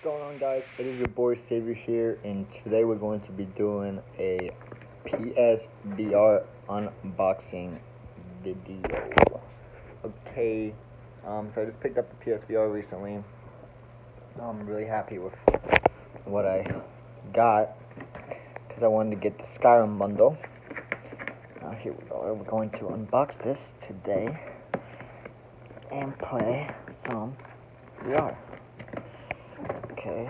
going on, guys? It is your boy Savior here, and today we're going to be doing a PSVR unboxing video. Okay, so I just picked up the PSVR recently. I'm really happy with what I got because I wanted to get the Skyrim bundle. Now here we go. We're going to unbox this today and play some VR. Okay.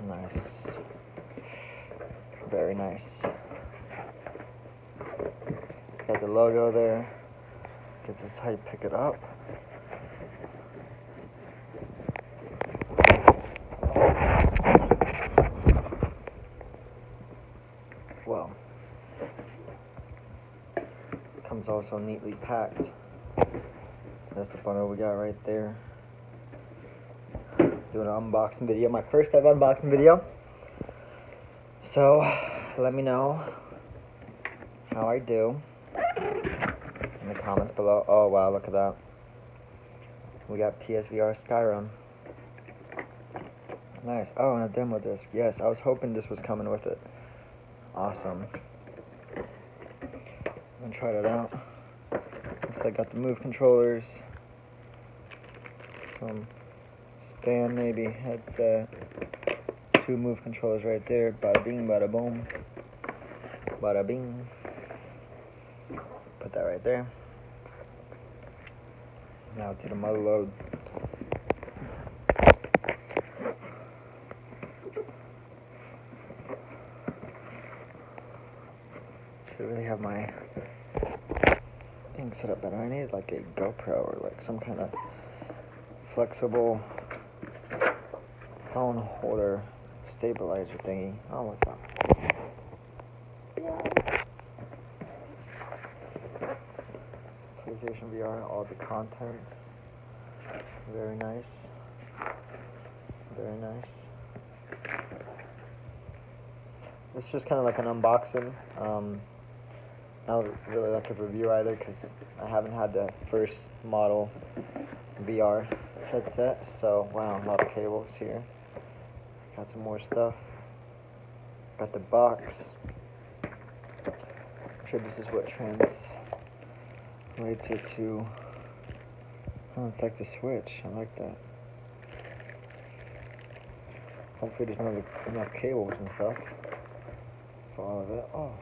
Nice. Very nice. It's got the logo there. Guess this is how you pick it up. Well, it comes also neatly packed. That's the bundle we got right there. Doing an unboxing video, my first ever unboxing video. So let me know how I do in the comments below. Oh wow, look at that. We got PSVR Skyrim. Nice. Oh, and a demo disc. Yes, I was hoping this was coming with it. Awesome. I'm gonna try that out. Looks like I got the Move controllers. Some stand, maybe headset, 2 Move controllers right there. Bada bing, bada boom, bada bing. Put that right there. Now to the mother load. Should really have my thing set up better. I need like a GoPro or like some kind of flexible phone holder stabilizer thingy. Oh, what's up? PlayStation VR, all the contents. Very nice. Very nice. It's just kind of like an unboxing. Not really like a review either because I haven't had the first model VR headset. So wow, a lot of cables here. Got some more stuff. Got the box. I'm sure this is what translates it to. Oh, it's like the Switch. I like that. Hopefully there's not enough cables and stuff for all of it. Oh,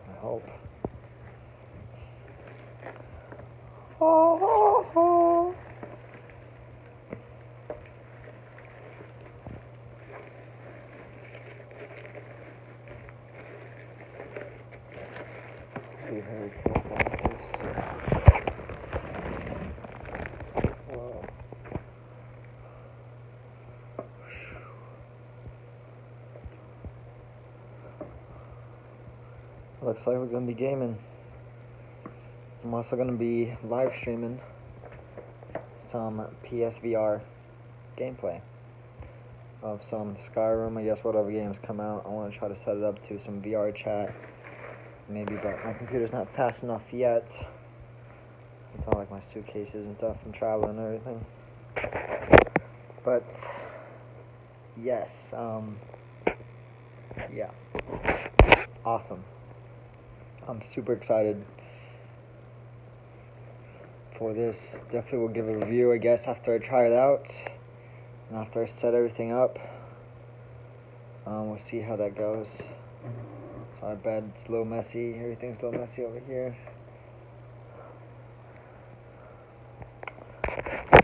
I hope. Oh. Be very careful with this. Whoa. Looks like we're gonna be gaming. I'm also gonna be live streaming some PSVR gameplay of some Skyrim, I guess whatever games come out. I want to try to set it up to some VR chat. Maybe, but my computer's not fast enough yet. It's all like my suitcases and stuff and traveling and everything. But yes, yeah, awesome. I'm super excited for this. Definitely will give a review, I guess, after I try it out and after I set everything up. We'll see how that goes. So our bed's a little messy. Everything's a little messy over here.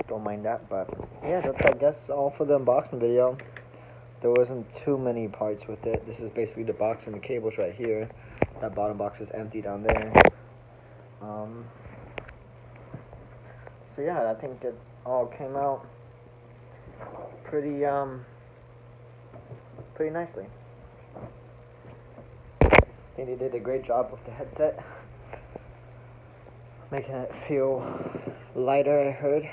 Don't mind that, but yeah, that's I guess all for the unboxing video. There wasn't too many parts with it. This is basically the box and the cables right here. That bottom box is empty down there. So yeah, I think it all came out pretty nicely. I think they did a great job with the headset, making it feel lighter, I heard.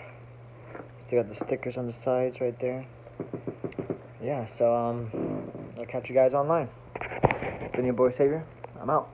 Still got the stickers on the sides right there. Yeah, so I'll catch you guys online. It's been your boy Savior. I'm out.